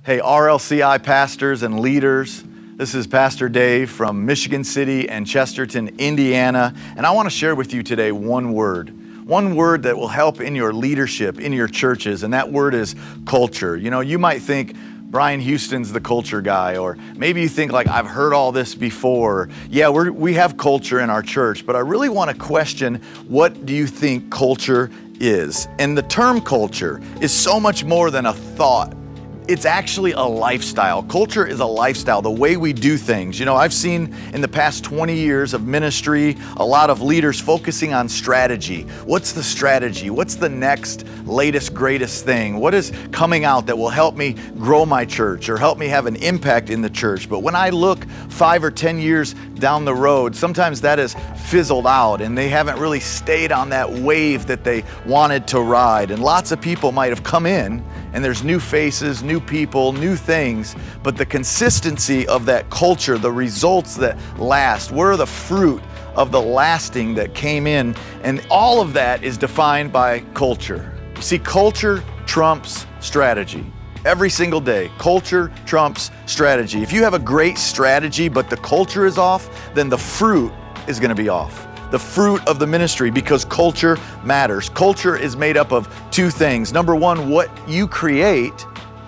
Hey, RLCI pastors and leaders, this is Pastor Dave from Michigan City and Chesterton, Indiana, and I want to share with you today one word that will help in your leadership, in your churches, and that word is culture. You know, you might think Brian Houston's the culture guy, or maybe you think like, I've heard all this before. Yeah, we have culture in our church, but I really want to question, what do you think culture is? And the term culture is so much more than a thought. It's actually a lifestyle. Culture is a lifestyle, the way we do things. You know, I've seen in the past 20 years of ministry, a lot of leaders focusing on strategy. What's the strategy? What's the next latest, greatest thing? What is coming out that will help me grow my church or help me have an impact in the church? But when I look 5 or 10 years down the road, sometimes that has fizzled out and they haven't really stayed on that wave that they wanted to ride. And lots of people might have come in and there's new faces, new people, new things, but the consistency of that culture, the results that last, where are the fruit of the lasting that came in? And all of that is defined by culture. You see, culture trumps strategy. Every single day, culture trumps strategy. If you have a great strategy, but the culture is off, then the fruit is gonna be off. The fruit of the ministry, because culture matters. Culture is made up of two things. Number one, what you create,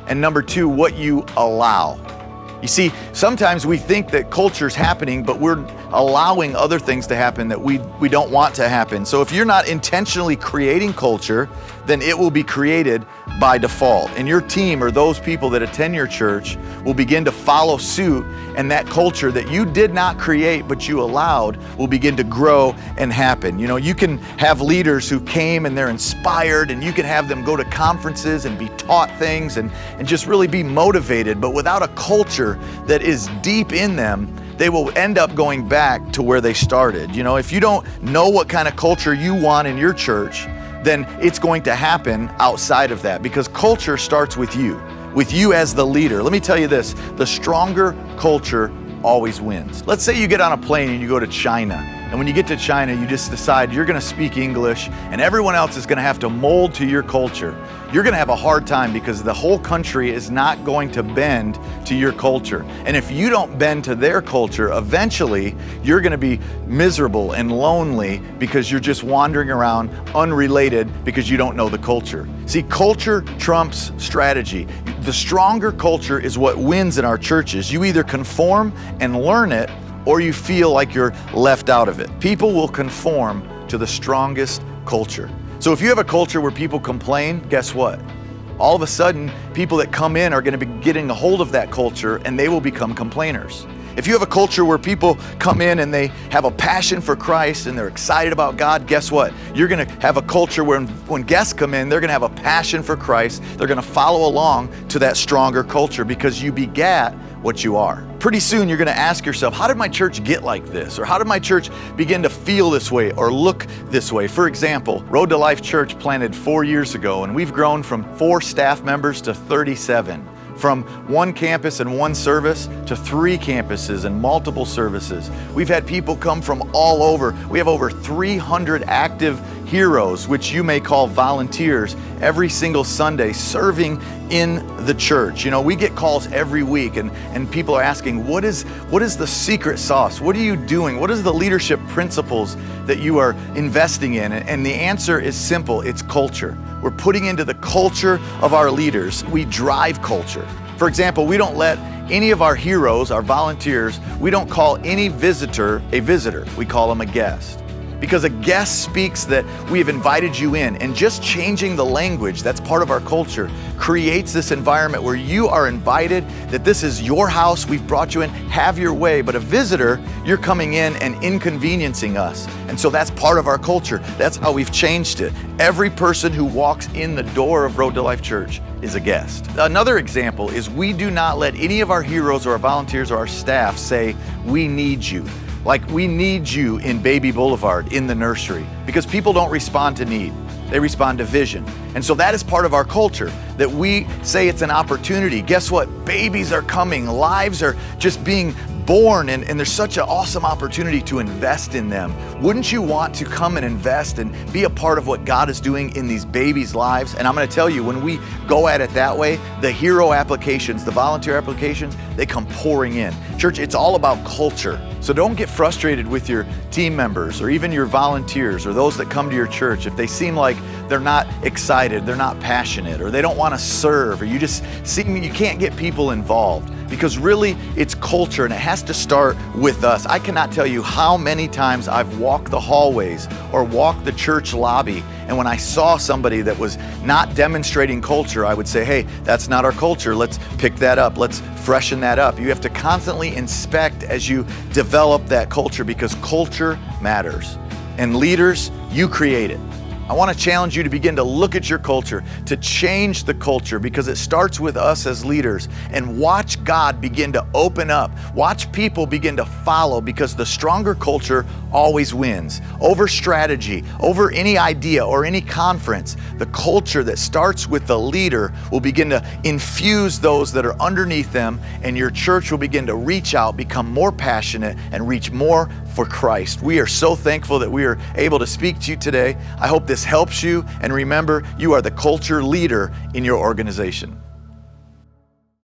and number two, what you allow. You see, sometimes we think that culture's happening, but we're allowing other things to happen that we don't want to happen. So if you're not intentionally creating culture, then it will be created by default. And your team or those people that attend your church will begin to follow suit, and that culture that you did not create but you allowed will begin to grow and happen. You know, you can have leaders who came and they're inspired, and you can have them go to conferences and be taught things and just really be motivated, but without a culture that is deep in them, they will end up going back to where they started. You know, if you don't know what kind of culture you want in your church, then it's going to happen outside of that, because culture starts with you as the leader. Let me tell you this, the stronger culture always wins. Let's say you get on a plane and you go to China, and when you get to China, you just decide you're gonna speak English and everyone else is gonna have to mold to your culture. You're gonna have a hard time because the whole country is not going to bend to your culture. And if you don't bend to their culture, eventually you're gonna be miserable and lonely because you're just wandering around unrelated because you don't know the culture. See, culture trumps strategy. The stronger culture is what wins in our churches. You either conform and learn it, or you feel like you're left out of it. People will conform to the strongest culture. So if you have a culture where people complain, guess what? All of a sudden, people that come in are gonna be getting a hold of that culture and they will become complainers. If you have a culture where people come in and they have a passion for Christ and they're excited about God, guess what? You're gonna have a culture where when guests come in, they're gonna have a passion for Christ. They're gonna follow along to that stronger culture because you begat what you are. Pretty soon you're gonna ask yourself, how did my church get like this? Or how did my church begin to feel this way or look this way? For example, Road to Life Church planted 4 years ago, and we've grown from 4 staff members to 37. From 1 campus and 1 service to 3 campuses and multiple services. We've had people come from all over. We have over 300 active heroes, which you may call volunteers, every single Sunday serving in the church. You know, we get calls every week and people are asking, what is the secret sauce? What are you doing? What is the leadership principles that you are investing in? And the answer is simple, it's culture. We're putting into the culture of our leaders. We drive culture. For example, we don't let any of our heroes, our volunteers, we don't call any visitor a visitor. We call them a guest. Because a guest speaks that we have invited you in, and just changing the language, that's part of our culture, creates this environment where you are invited, that this is your house, we've brought you in, have your way. But a visitor, you're coming in and inconveniencing us. And so that's part of our culture. That's how we've changed it. Every person who walks in the door of Road to Life Church is a guest. Another example is we do not let any of our heroes or our volunteers or our staff say, we need you. Like we need you in Baby Boulevard, in the nursery, because people don't respond to need, they respond to vision. And so that is part of our culture, that we say it's an opportunity. Guess what? Babies are coming, lives are just being born, and there's such an awesome opportunity to invest in them. Wouldn't you want to come and invest and be a part of what God is doing in these babies' lives? And I'm going to tell you, when we go at it that way, the hero applications, the volunteer applications, they come pouring in. Church, it's all about culture. So don't get frustrated with your team members or even your volunteers or those that come to your church if they seem like they're not excited, they're not passionate, or they don't want to serve, or you just seem you can't get people involved. Because really, it's culture, and it has to start with us. I cannot tell you how many times I've walked the hallways or walked the church lobby, and when I saw somebody that was not demonstrating culture, I would say, hey, that's not our culture. Let's pick that up. Let's freshen that up. You have to constantly inspect as you develop that culture, because culture matters. And leaders, you create it. I want to challenge you to begin to look at your culture, to change the culture, because it starts with us as leaders. And watch God begin to open up. Watch people begin to follow, because the stronger culture always wins. Over strategy, over any idea or any conference, the culture that starts with the leader will begin to infuse those that are underneath them, and your church will begin to reach out, become more passionate, and reach more for Christ. We are so thankful that we are able to speak to you today. I hope this helps you, and remember, you are the culture leader in your organization.